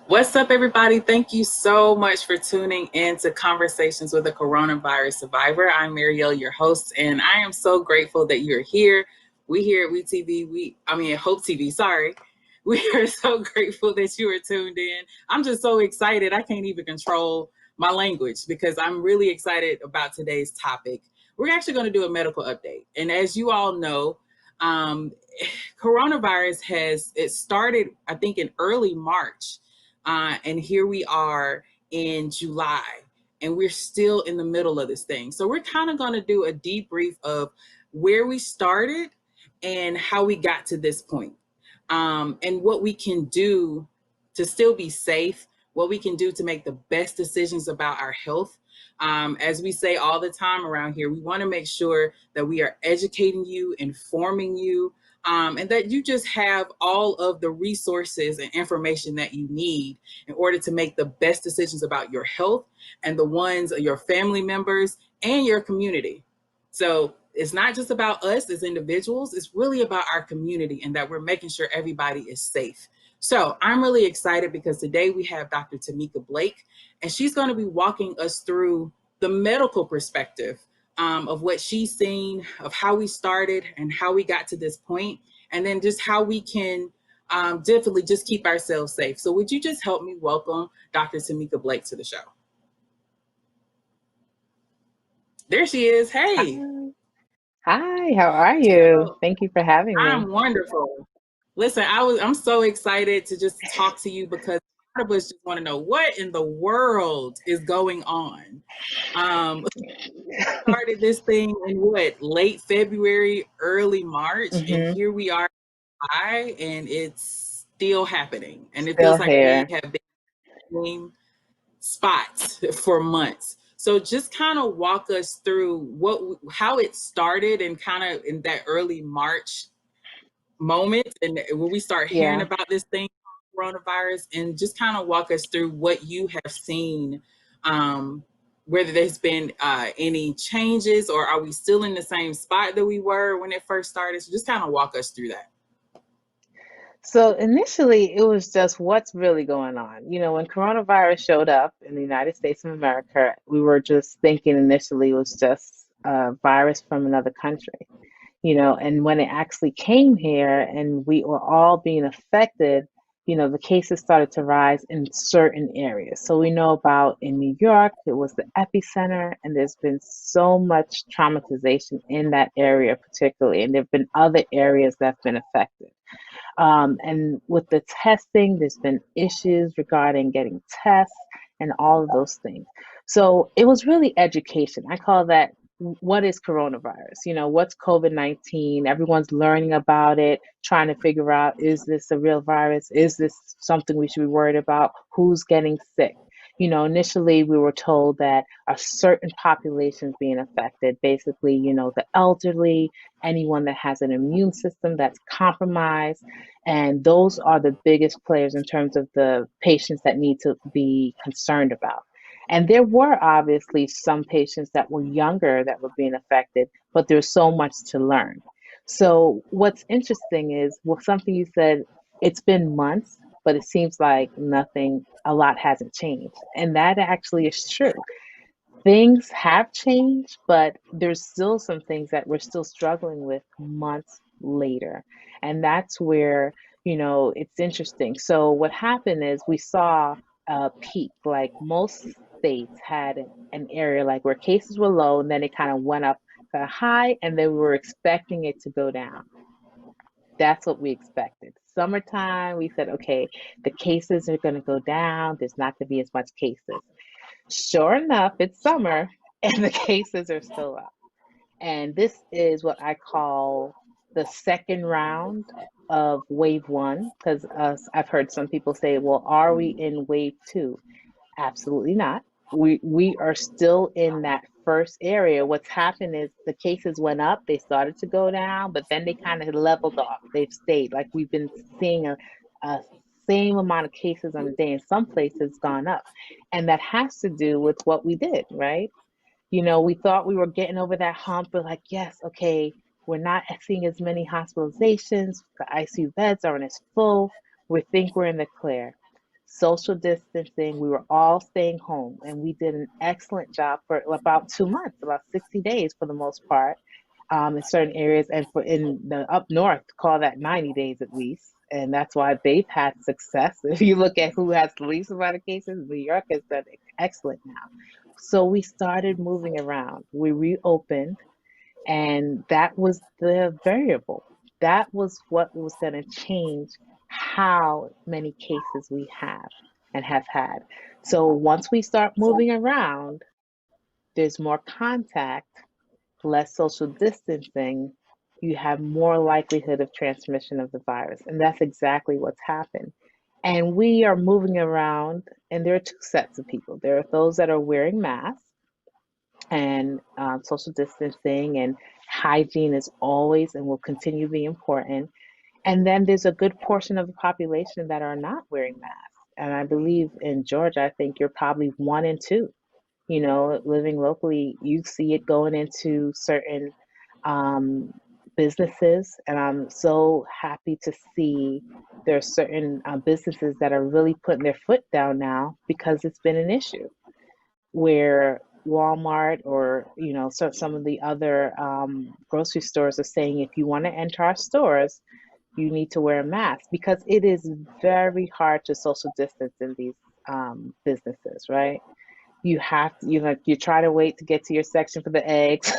What's up, everybody? Thank you so much for tuning in to Conversations with a Coronavirus Survivor. I'm Marielle, your host, and I am so grateful that you're here. We here at Hope TV, sorry. We are so grateful that you are tuned in. I'm just so excited. I can't even control my language because I'm really excited about today's topic. We're actually going to do a medical update. And as you all know, um, coronavirus it started, I think, in early March. And here we are in July, and we're still in the middle of this thing. So we're kind of going to do a debrief of where we started and how we got to this point, and what we can do to still be safe, what we can do to make the best decisions about our health. As we say all the time around here, we want to make sure that we are educating you, informing you, and that you just have all of the resources and information that you need in order to make the best decisions about your health and the ones of your family members and your community. So it's not just about us as individuals, it's really about our community and that we're making sure everybody is safe. So I'm really excited because today we have Dr. Tameka Blake, and she's going to be walking us through the medical perspective of what she's seen, of how we started and how we got to this point, and then just how we can definitely just keep ourselves safe. So would you just help me welcome Dr. Tameka Blake to the show? There she is. Hey. Hi. Hi, how are you? So Thank you for having me. I'm wonderful. Listen, I'm so excited to just talk to you because a lot of us just want to know what in the world is going on. Started this thing in what, late February, early March, and hmm here we are, and it's still happening. And it Still feels like we here. have been in the same spots for months. So just kind of walk us through how it started and kind of in that early March moment and when we start hearing Yeah. about this thing, coronavirus, and just kind of walk us through what you have seen, um, whether there's been any changes or are we still in the same spot that we were when it first started. So just kind of walk us through that. So initially, it was just what's really going on. When coronavirus showed up in the United States of America, we were just thinking initially it was just a virus from another country. And when it actually came here and we were all being affected, the cases started to rise in certain areas. So we know about in New York, it was the epicenter, and there's been so much traumatization in that area, particularly, and there have been other areas that's been affected. And with the testing, there's been issues regarding getting tests and all of those things. So it was really education. I call that what is coronavirus? What's COVID-19? Everyone's learning about it, trying to figure out, is this a real virus? Is this something we should be worried about? Who's getting sick? Initially we were told that a certain population is being affected, basically, the elderly, anyone that has an immune system that's compromised, and those are the biggest players in terms of the patients that need to be concerned about. And there were obviously some patients that were younger that were being affected, but there's so much to learn. So what's interesting is, well, something you said, it's been months, but it seems like a lot hasn't changed. And that actually is true. Things have changed, but there's still some things that we're still struggling with months later. And that's where, it's interesting. So what happened is we saw a peak, like most states had an area like where cases were low, and then it kind of went up to high, and then we were expecting it to go down. That's what we expected. Summertime, we said, okay, the cases are going to go down. There's not going to be as much cases. Sure enough, it's summer and the cases are still up. And this is what I call the second round of wave one, because I've heard some people say, well, are we in wave two? Absolutely not. We are still in that first area. What's happened is the cases went up, they started to go down, but then they kind of leveled off. They've stayed. Like we've been seeing a same amount of cases on a day. In some places gone up. And that has to do with what we did, right? We thought we were getting over that hump, but like, yes, okay, we're not seeing as many hospitalizations, the ICU beds aren't as full. We think we're in the clear. social distancing. We were all staying home, and we did an excellent job for about 2 months, about 60 days for the most part, in certain areas, and for in the up north, call that 90 days at least. And that's why they've had success. If you look at who has the least amount of cases, New York has done excellent now. So we started moving around. We reopened, and that was the variable. That was what was going to change how many cases we have and have had. So once we start moving around, there's more contact, less social distancing, you have more likelihood of transmission of the virus. And that's exactly what's happened. And we are moving around, and there are two sets of people. There are those that are wearing masks, and social distancing and hygiene is always and will continue to be important. And then there's a good portion of the population that are not wearing masks. And I believe in Georgia, I think you're probably one in two. You know, living locally, you see it going into certain um, businesses. And I'm so happy to see there are certain businesses that are really putting their foot down now because it's been an issue where Walmart or so some of the other grocery stores are saying if you want to enter our stores, you need to wear a mask because it is very hard to social distance in these businesses, right? You have to, you try to wait to get to your section for the eggs,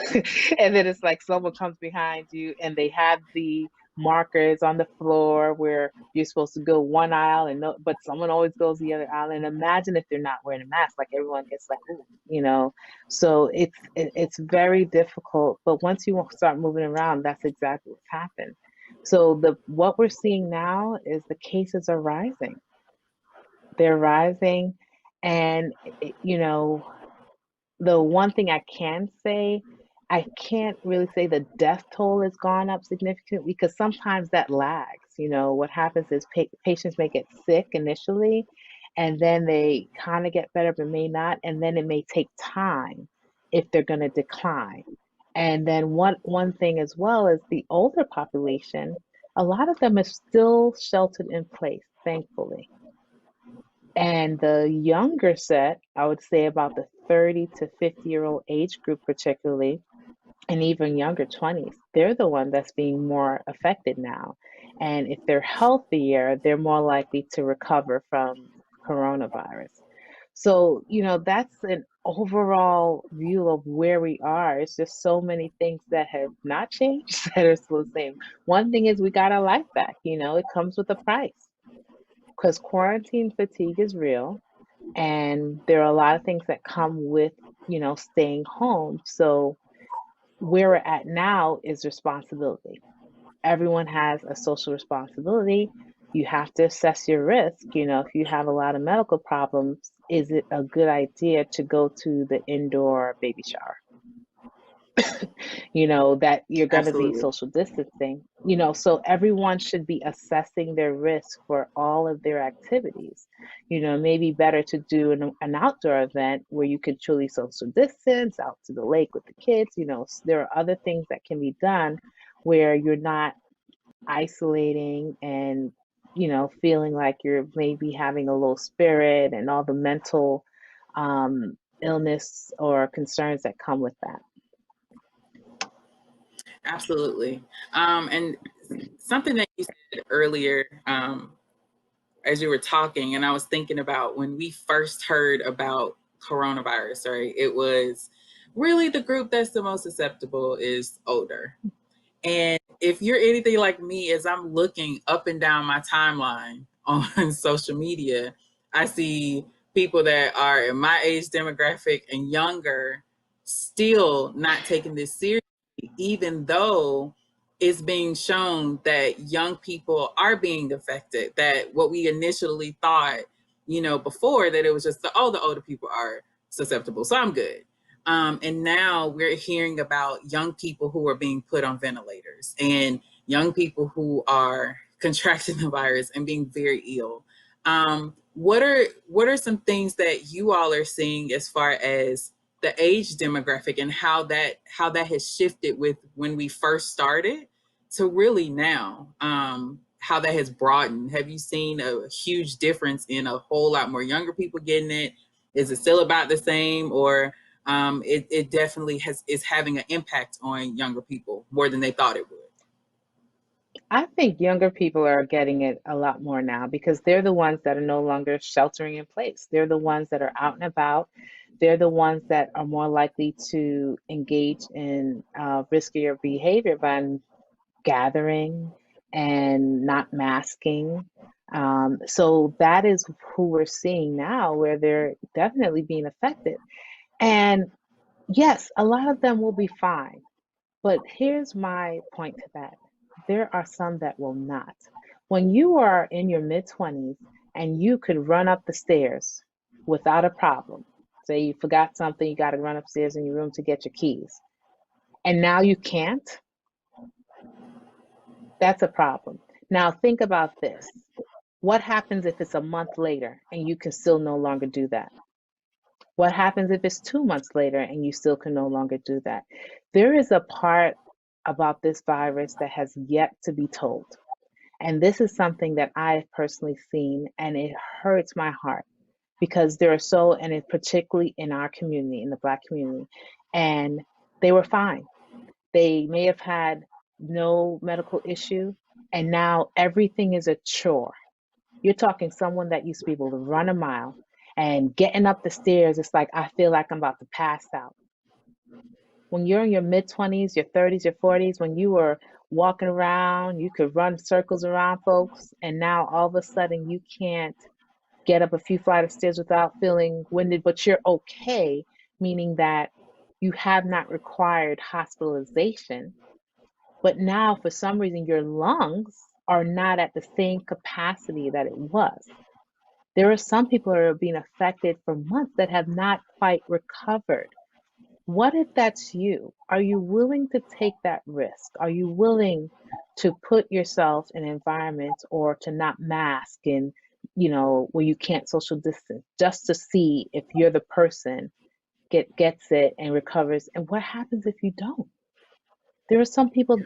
and then it's like someone comes behind you and they have the markers on the floor where you're supposed to go one aisle and no, but someone always goes the other aisle. And imagine if they're not wearing a mask, like everyone gets like, ooh, So it's very difficult. But once you start moving around, that's exactly what's happened. So what we're seeing now is the cases are rising. They're rising, and the one thing I can say, I can't really say the death toll has gone up significantly because sometimes that lags. What happens is patients may get sick initially, and then they kind of get better, but may not, and then it may take time if they're going to decline. And then one thing as well is the older population, a lot of them are still sheltered in place, thankfully. And the younger set, I would say about the 30 to 50-year-old age group, particularly, and even younger 20s, they're the one that's being more affected now. And if they're healthier, they're more likely to recover from coronavirus. So, that's an overall view of where we are. It's just so many things that have not changed that are still the same. One thing is we got our life back. It comes with a price because quarantine fatigue is real, and there are a lot of things that come with staying home. So where we're at now is responsibility. Everyone has a social responsibility. You have to assess your risk. If you have a lot of medical problems, is it a good idea to go to the indoor baby shower? That you're going to be Absolutely. social distancing, so everyone should be assessing their risk for all of their activities. Maybe better to do an outdoor event where you can truly social distance out to the lake with the kids. There are other things that can be done where you're not isolating and, feeling like you're maybe having a low spirit and all the mental illness or concerns that come with that. Absolutely. And something that you said earlier, as you were talking, and I was thinking about when we first heard about coronavirus, right? It was really the group that's the most susceptible is older. And if you're anything like me, as I'm looking up and down my timeline on social media, I see people that are in my age demographic and younger still not taking this seriously, even though it's being shown that young people are being affected, that what we initially thought, before that it was just the older people are susceptible. So I'm good. And now we're hearing about young people who are being put on ventilators and young people who are contracting the virus and being very ill. What are some things that you all are seeing as far as the age demographic and how that has shifted with when we first started to really now? how that has broadened? Have you seen a huge difference in a whole lot more younger people getting it? Is it still about the same, or it definitely is having an impact on younger people more than they thought it would? I think younger people are getting it a lot more now because they're the ones that are no longer sheltering in place. They're the ones that are out and about. They're the ones that are more likely to engage in riskier behavior by gathering and not masking. So that is who we're seeing now, where they're definitely being affected. And yes, a lot of them will be fine. But here's my point to that. There are some that will not. When you are in your mid 20s and you could run up the stairs without a problem, say you forgot something, you got to run upstairs in your room to get your keys, and now you can't, that's a problem. Now think about this. What happens if it's a month later and you can still no longer do that? What happens if it's 2 months later and you still can no longer do that? There is a part about this virus that has yet to be told. And this is something that I've personally seen, and it hurts my heart because there are so, and it particularly in our community, in the Black community, and they were fine. They may have had no medical issue, and now everything is a chore. You're talking someone that used to be able to run a mile, and getting up the stairs, it's like, I feel like I'm about to pass out. When you're in your mid 20s, your 30s, your 40s, when you were walking around, you could run circles around folks, and now all of a sudden you can't get up a few flight of stairs without feeling winded, but you're okay, meaning that you have not required hospitalization. But now, for some reason, your lungs are not at the same capacity that it was. There are some people who are being affected for months that have not quite recovered. What if that's you? Are you willing to take that risk? Are you willing to put yourself in environments or to not mask and, where you can't social distance just to see if you're the person gets it and recovers? And what happens if you don't? There are some people,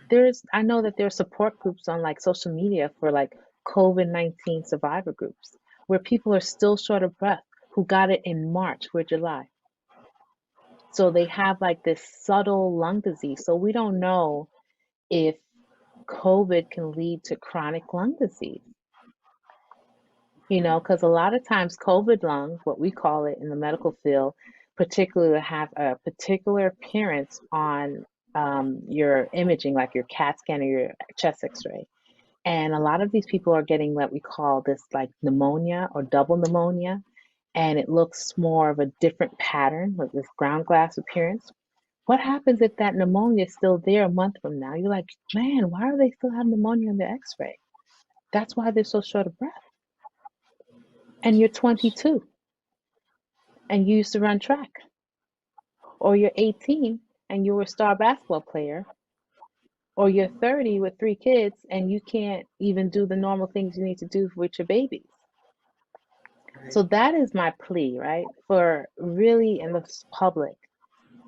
I know that there are support groups on like social media for like COVID-19 survivor groups where people are still short of breath who got it in March or July. So they have like this subtle lung disease. So we don't know if COVID can lead to chronic lung disease, because a lot of times COVID lung, what we call it in the medical field, particularly have a particular appearance on your imaging, like your CAT scan or your chest x-ray. And a lot of these people are getting what we call this like pneumonia or double pneumonia. And it looks more of a different pattern with this ground glass appearance. What happens if that pneumonia is still there a month from now? You're like, man, why are they still having pneumonia on the x-ray? That's why they're so short of breath. And you're 22 and you used to run track. Or you're 18 and you were a star basketball player. Or you're 30 with 3 kids and you can't even do the normal things you need to do with your babies. So that is my plea, right? For really in the public,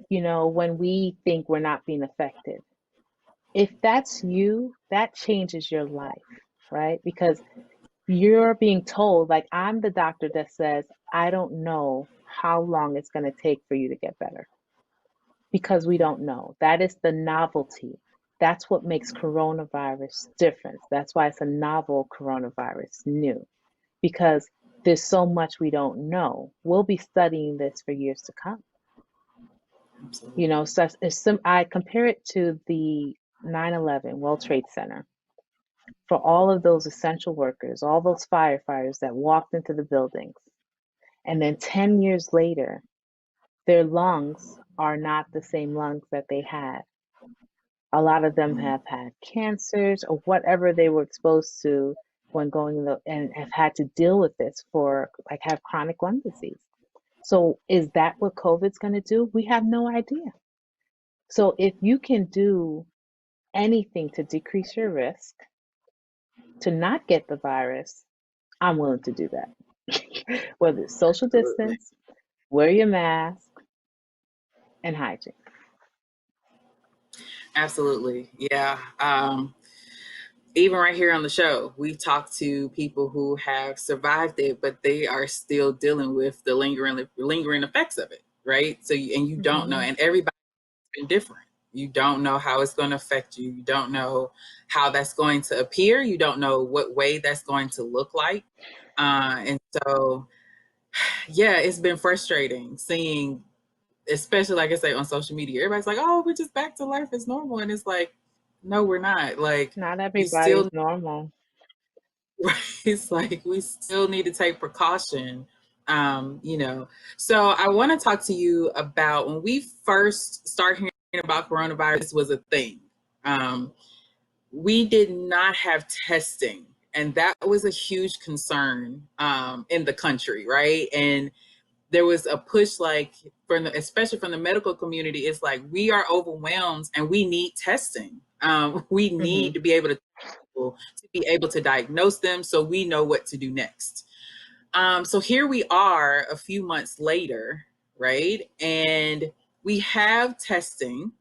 when we think we're not being affected. If that's you, that changes your life, right? Because you're being told, like, I'm the doctor that says, I don't know how long it's going to take for you to get better. Because we don't know. That is the novelty. That's what makes coronavirus different. That's why it's a novel coronavirus, new. Because there's so much we don't know. We'll be studying this for years to come. Absolutely. So I compare it to the 9/11 World Trade Center. For all of those essential workers, all those firefighters that walked into the buildings, and then 10 years later, their lungs are not the same lungs that they had. A lot of them have had cancers or whatever they were exposed to when and have had to deal with this for like have chronic lung disease. So is that what COVID's going to do? We have no idea. So if you can do anything to decrease your risk to not get the virus, I'm willing to do that. Whether it's social Absolutely. distance, wear your mask, and hygiene. Absolutely. Yeah. even right here on the show, we've talked to people who have survived it, but they are still dealing with the lingering effects of it, right? So, and you don't know, Hmm. and everybody's been different. You don't know how it's going to affect you. You don't know how that's going to appear. You don't know what way that's going to look like. And so, yeah, it's been frustrating seeing, especially like I say on social media, everybody's like, "Oh, we're just back to life as normal," and it's like, no, we're not. Like, Not you everybody's still, normal. it's like we still need to take precaution. You know. So I want to talk to you about when we first started hearing about coronavirus was a thing. Um, we did not have testing, and that was a huge concern in the country, right? And there was a push, like from the, especially from the medical community, it's like we are overwhelmed and we need testing. We need Hmm. to be able to diagnose them so we know what to do next. So here we are a few months later, right? And we have testing,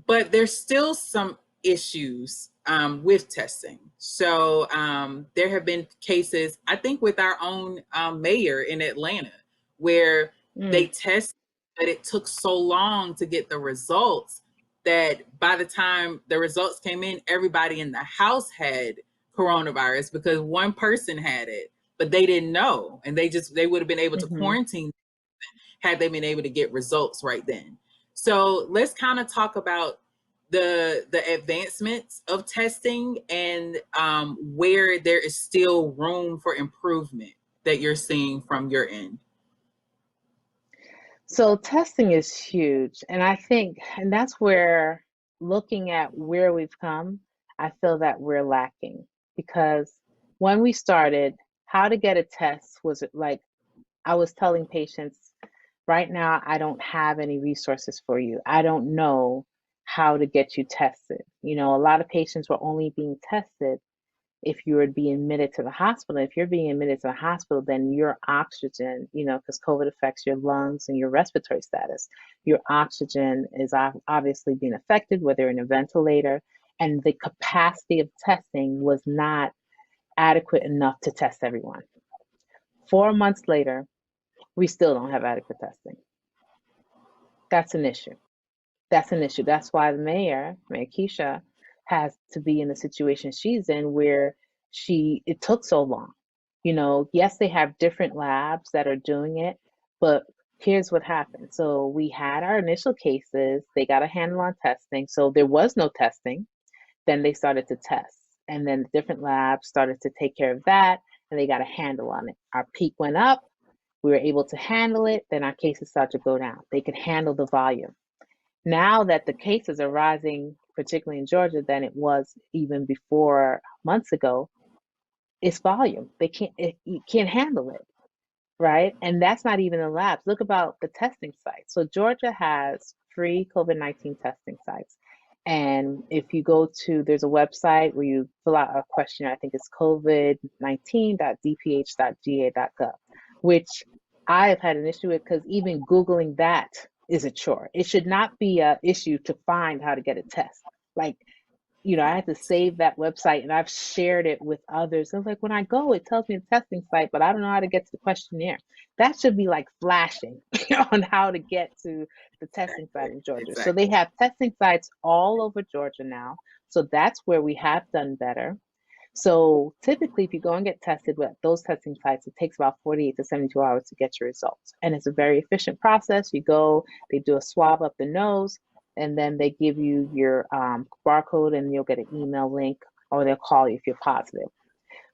but there's still some issues with testing. So there have been cases, I think, with our own mayor in Atlanta, where they Mm. tested, but it took so long to get the results that by the time the results came in, everybody in the house had coronavirus because one person had it, but they didn't know, and they would have been able to Hmm. quarantine had they been able to get results right then. So let's kind of talk about the advancements of testing and where there is still room for improvement that you're seeing from your end. So testing is huge. And I think, and that's where looking at where we've come, I feel that we're lacking because when we started, how to get a test was like I was telling patients, right now, I don't have any resources for you. I don't know how to get you tested. You know, a lot of patients were only being tested if you were being admitted to the hospital. If you're being admitted to the hospital, then your oxygen, you know, because COVID affects your lungs and your respiratory status, your oxygen is obviously being affected, whether you're in a ventilator, and the capacity of testing was not adequate enough to test everyone. 4 months later, we still don't have adequate testing. That's an issue. That's an issue. That's why the Mayor Keisha, has to be in the situation she's in where it took so long. You know, yes, they have different labs that are doing it, but here's what happened. So we had our initial cases, they got a handle on testing. So there was no testing. Then they started to test. And then the different labs started to take care of that and they got a handle on it. Our peak went up. We were able to handle it. Then our cases started to go down. They could handle the volume. Now that the cases are rising, particularly in Georgia, than it was even before months ago, it's volume. You can't handle it, right? And that's not even the labs. Look about the testing sites. So Georgia has free COVID-19 testing sites. And if you go to, there's a website where you fill out a questionnaire. I think it's covid19.dph.ga.gov, which I have had an issue with because even Googling that is a chore. It should not be an issue to find how to get a test. Like, you know, I had to save that website and I've shared it with others. I was like, when I go, it tells me the testing site, but I don't know how to get to the questionnaire. That should be like flashing on how to get to the testing site in Georgia. So they Exactly. have testing sites all over Georgia now. So that's where we have done better. So typically, if you go and get tested with those testing sites, it takes about 48 to 72 hours to get your results. And it's a very efficient process. You go, they do a swab up the nose, and then they give you your barcode and you'll get an email link or they'll call you if you're positive.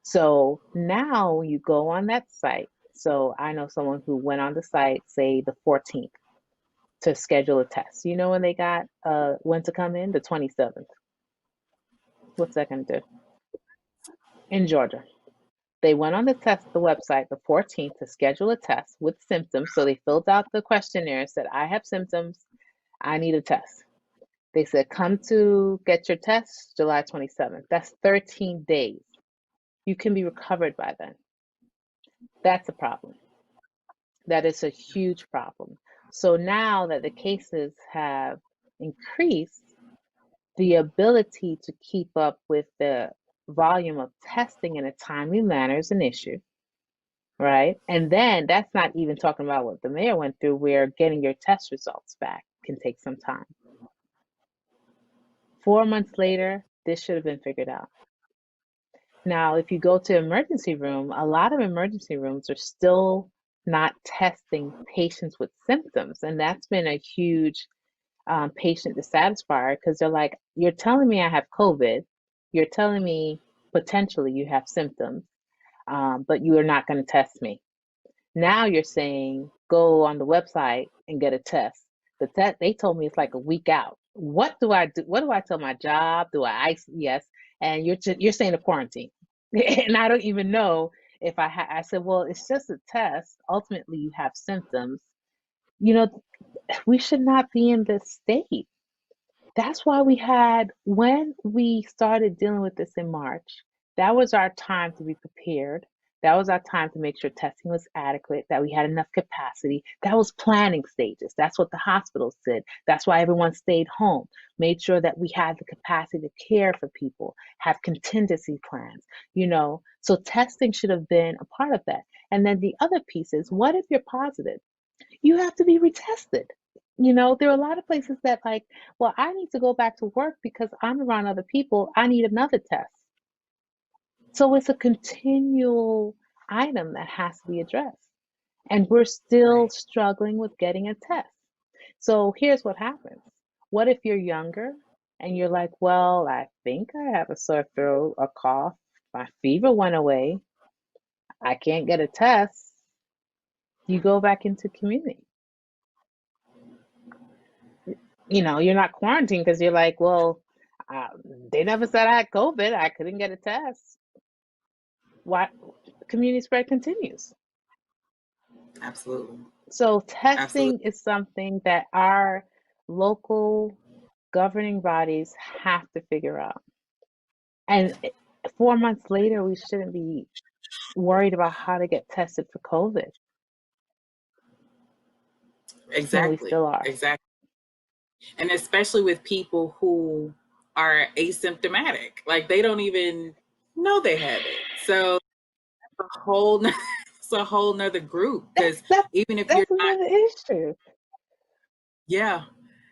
So now you go on that site. So I know someone who went on the site, say the 14th, to schedule a test. You know when they got when to come in? The 27th. What's that going to do? In Georgia. They went on the website the 14th to schedule a test with symptoms. So they filled out the questionnaire, said, I have symptoms, I need a test. They said, come to get your test July 27th. That's 13 days. You can be recovered by then. That's a problem. That is a huge problem. So now that the cases have increased, the ability to keep up with the volume of testing in a timely manner is an issue, right? And then that's not even talking about what the mayor went through, where getting your test results back can take some time. 4 months later, this should have been figured out. Now, if you go to emergency room, a lot of emergency rooms are still not testing patients with symptoms, and that's been a huge patient dissatisfier because they're like, you're telling me I have COVID, you're telling me potentially you have symptoms, but you are not going to test me. Now you're saying go on the website and get a test. The test they told me it's like a week out. What do I do? What do I tell my job? Do I yes? And you're saying a quarantine, and I don't even know if I said, well, it's just a test. Ultimately, you have symptoms. You know, we should not be in this state. That's why when we started dealing with this in March, that was our time to be prepared. That was our time to make sure testing was adequate, that we had enough capacity. That was planning stages. That's what the hospitals did. That's why everyone stayed home, made sure that we had the capacity to care for people, have contingency plans, So testing should have been a part of that. And then the other piece is, what if you're positive? You have to be retested. There are a lot of places that like, well, I need to go back to work because I'm around other people. I need another test. So it's a continual item that has to be addressed. And we're still Right. struggling with getting a test. So here's what happens. What if you're younger and you're like, well, I think I have a sore throat, a cough, my fever went away, I can't get a test. You go back into community. You're not quarantined because you're like, well, uh, they never said I had COVID. I couldn't get a test. Why? Community spread continues. Absolutely. So Absolutely. testing is something that our local governing bodies have to figure out. And 4 months later, we shouldn't be worried about how to get tested for COVID. And we Exactly. still are. Exactly. And especially with people who are asymptomatic, like they don't even know they have it. So it's a whole nother group That's because that's even if you're that's not, another issue. yeah,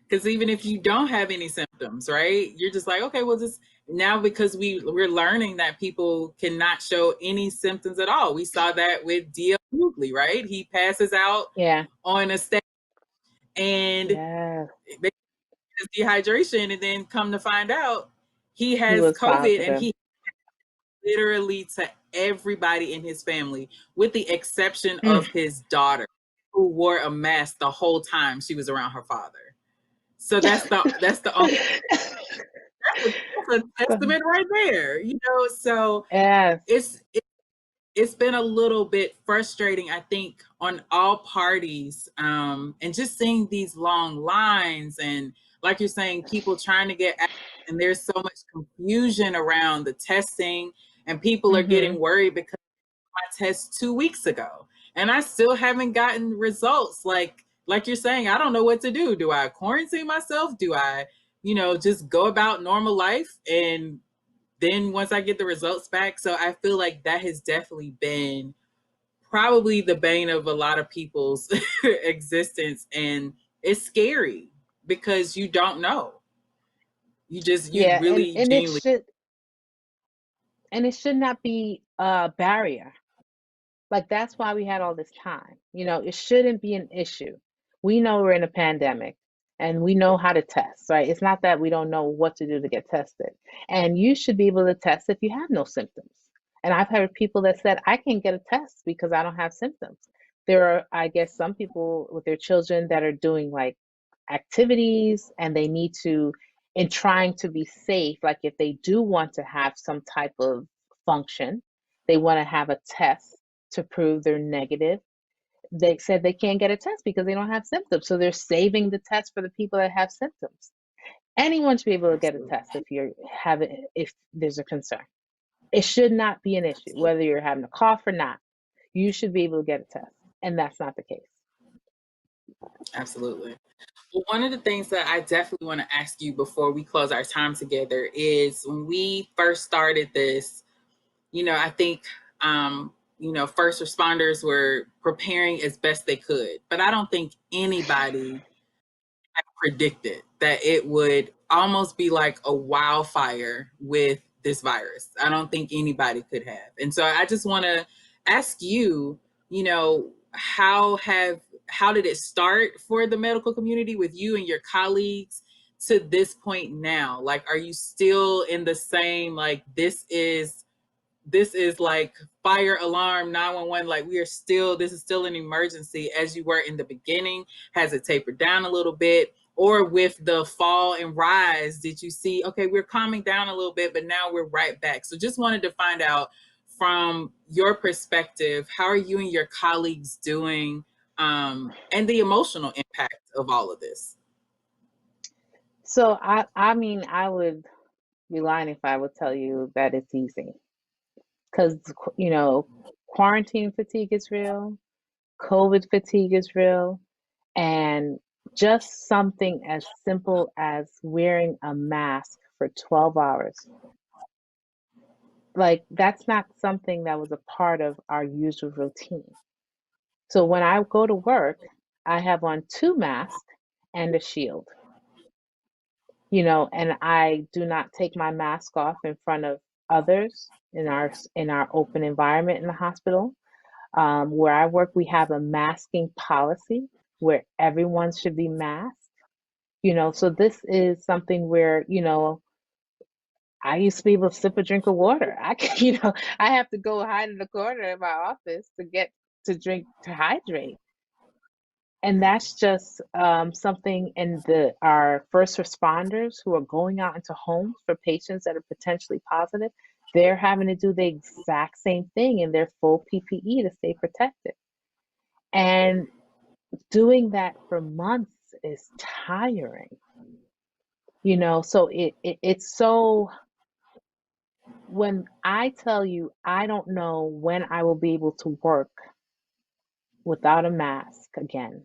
because even if you don't have any symptoms, right, you're just like, okay, well, just now because we're learning that people cannot show any symptoms at all. We saw that with D.L. Hughley, right? He passes out Yeah. on a stage and Yeah. they his dehydration, and then come to find out he He has was COVID, and positive. he literally to everybody in his family, with the exception Mm. of his daughter, who wore a mask the whole time she was around her father. So that's the only that's a testament right there, So Yes. it's it's been a little bit frustrating, I think, on all parties, and just seeing these long lines and, like you're saying, people trying to get access, and there's so much confusion around the testing, and people are Mm-hmm. getting worried because my test 2 weeks ago, and I still haven't gotten results. Like you're saying, I don't know what to do. Do I quarantine myself? Do I, just go about normal life and then once I get the results back? So I feel like that has definitely been probably the bane of a lot of people's existence. And it's scary because you don't know. You Yeah, and really and it genuinely. should and it should not be a barrier. Like that's why we had all this time. It shouldn't be an issue. We know we're in a pandemic and we know how to test, right? It's not that we don't know what to do to get tested. And you should be able to test if you have no symptoms. And I've heard people that said, I can't get a test because I don't have symptoms. There are, I guess, some people with their children that are doing like activities and they need to, in trying to be safe, like if they do want to have some type of function, they want to have a test to prove they're negative. They said they can't get a test because they don't have symptoms. So they're saving the test for the people that have symptoms. Anyone should be able to get a test if there's a concern. It should not be an issue, whether you're having a cough or not. You should be able to get a test. And that's not the case. Absolutely. Well, one of the things that I definitely want to ask you before we close our time together is when we first started this, I think, first responders were preparing as best they could, but I don't think anybody predicted that it would almost be like a wildfire with this virus. I don't think anybody could have. And so I just want to ask you, you know, how did it start for the medical community with you and your colleagues to this point now? Like, are you still in the same, like, this is like fire alarm 911, like this is still an emergency as you were in the beginning? Has it tapered down a little bit? Or with the fall and rise, did you see, okay, we're calming down a little bit, but now we're right back? So just wanted to find out from your perspective, how are you and your colleagues doing, and the emotional impact of all of this? So I mean, I would be lying if I would tell you that it's easy, because quarantine fatigue is real, COVID fatigue is real, and just something as simple as wearing a mask for 12 hours, like that's not something that was a part of our usual routine. So when I go to work, I have on two masks and a shield, and I do not take my mask off in front of others in our open environment in the hospital. Where I work, we have a masking policy where everyone should be masked. So this is something where, I used to be able to sip a drink of water. I have to go hide in the corner in my office to get to drink to hydrate. And that's just something in our first responders who are going out into homes for patients that are potentially positive. They're having to do the exact same thing in their full PPE to stay protected. And doing that for months is tiring, so it's so, when I tell you, I don't know when I will be able to work without a mask again.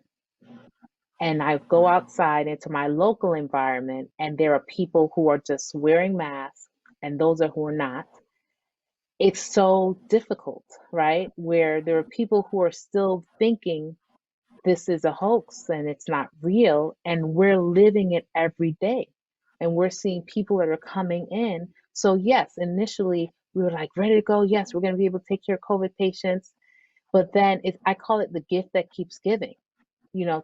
And I go outside into my local environment, and there are people who are just wearing masks, and those are who are not. It's so difficult, right? Where there are people who are still thinking this is a hoax and it's not real, and we're living it every day. And we're seeing people that are coming in. So yes, initially we were like ready to go. Yes, we're going to be able to take care of COVID patients. But then I call it the gift that keeps giving.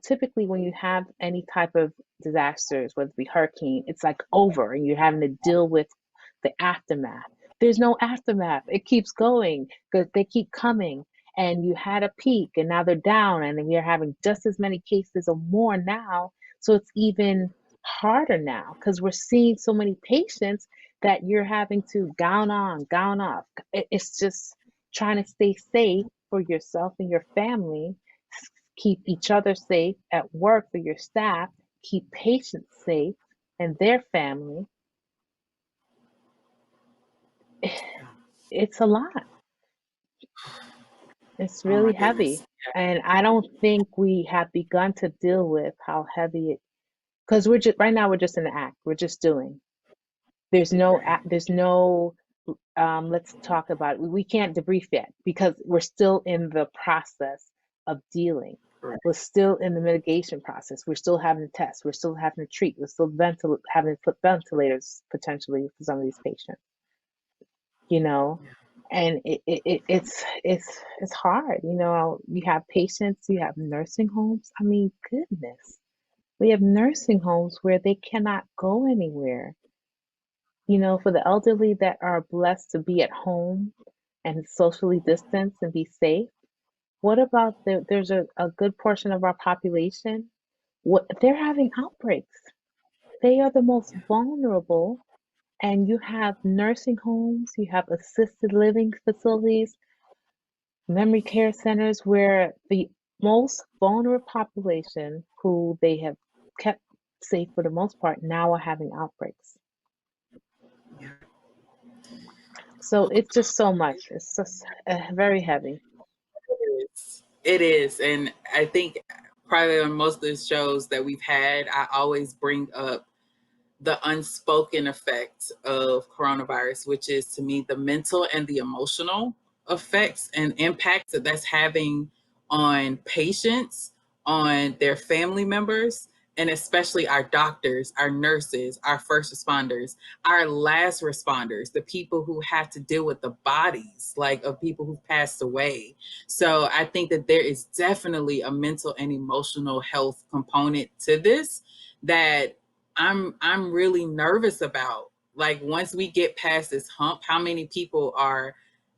Typically when you have any type of disasters, whether it be hurricane, it's like over and you're having to deal with the aftermath. There's no aftermath. It keeps going because they keep coming. And you had a peak and now they're down, and we are having just as many cases or more now. So it's even harder now because we're seeing so many patients that you're having to gown on, gown off. It's just trying to stay safe for yourself and your family, keep each other safe at work for your staff, keep patients safe and their family. It's a lot. It's Oh my really goodness. heavy. And I don't think we have begun to deal with how heavy it, because we're just right now we're just in the act. We're just doing. There's no Right. let's talk about it. We can't debrief yet because we're still in the process of dealing. Right. We're still in the mitigation process. We're still having to test. We're still having to treat. We're still having to put ventilators potentially for some of these patients, you know, and it's hard. You have patients, you have nursing homes. I mean, goodness, we have nursing homes where they cannot go anywhere. For the elderly that are blessed to be at home and socially distance and be safe, what about there's a good portion of our population, what they're having outbreaks. They are the most vulnerable, and you have nursing homes, you have assisted living facilities, memory care centers where the most vulnerable population who they have kept safe for the most part now are having outbreaks. Yeah. So it's just so much. It's just very heavy. It is. And I think probably on most of the shows that we've had, I always bring up the unspoken effect of coronavirus, which is to me the mental and the emotional effects and impacts that that's having on patients, on their family members, and especially our doctors, our nurses, our first responders, our last responders, the people who have to deal with the bodies like of people who've passed away. So I think that there is definitely a mental and emotional health component to this that I'm really nervous about. Like once we get past this hump, how many people are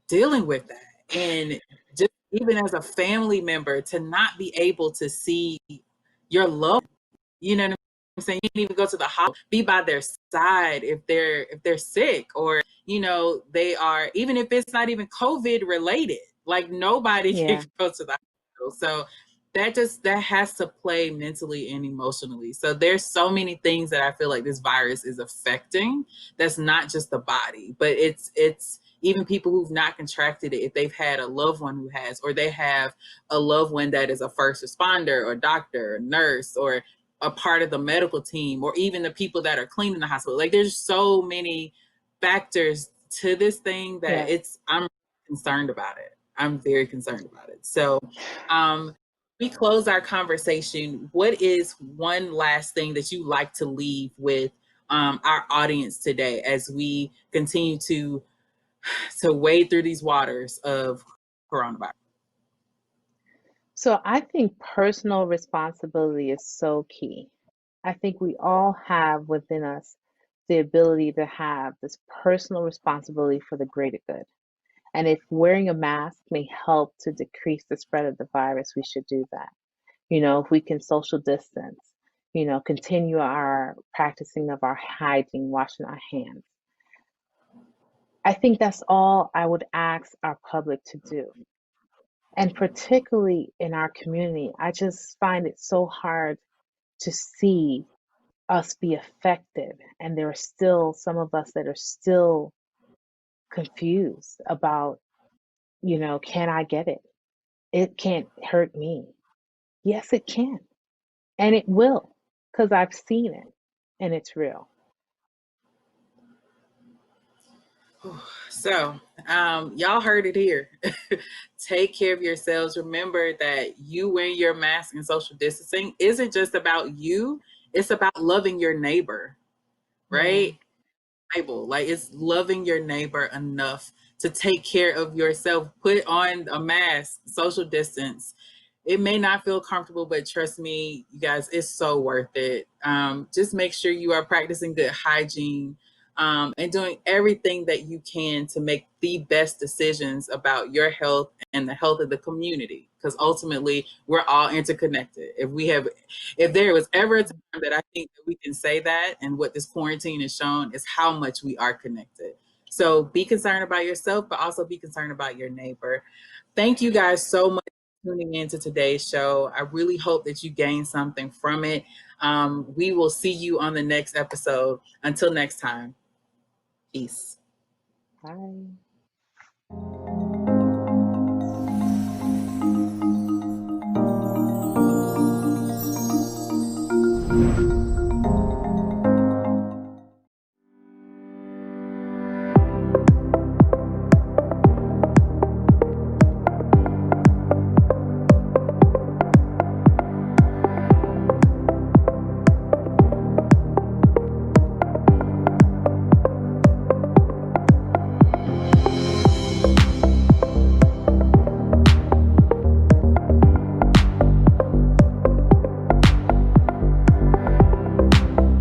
dealing with that? And just even as a family member to not be able to see your loved, you know what I'm saying? You can even go to the hospital, be by their side if they're sick, or they are, even if it's not even COVID related, like nobody Yeah. can go to the hospital. So that has to play mentally and emotionally. So there's so many things that I feel like this virus is affecting. That's not just the body, but it's even people who've not contracted it, if they've had a loved one who has, or they have a loved one that is a first responder or doctor or nurse or a part of the medical team, or even the people that are cleaning the hospital. Like there's so many factors to this thing that Yeah. I'm concerned about it. I'm very concerned about it. So we close our conversation. What is one last thing that you like to leave with our audience today as we continue to wade through these waters of coronavirus? So I think personal responsibility is so key. I think we all have within us the ability to have this personal responsibility for the greater good. And if wearing a mask may help to decrease the spread of the virus, we should do that. If we can social distance, continue our practicing of our hygiene, washing our hands. I think that's all I would ask our public to do. And particularly in our community, I just find it so hard to see us be effective. And there are still some of us that are still confused about, can I get it? It can't hurt me. Yes, it can. And it will, because I've seen it and it's real. So, y'all heard it here. Take care of yourselves. Remember that you wearing your mask and social distancing isn't just about you, it's about loving your neighbor, Yeah. right? Bible. Like it's loving your neighbor enough to take care of yourself. Put on a mask, social distance. It may not feel comfortable, but trust me, you guys, it's so worth it. Just make sure you are practicing good hygiene, and doing everything that you can to make the best decisions about your health and the health of the community. Because ultimately, we're all interconnected. If there was ever a time that I think that we can say that, and what this quarantine has shown is how much we are connected. So be concerned about yourself, but also be concerned about your neighbor. Thank you guys so much for tuning into today's show. I really hope that you gain something from it. We will see you on the next episode. Until next time, peace. Bye.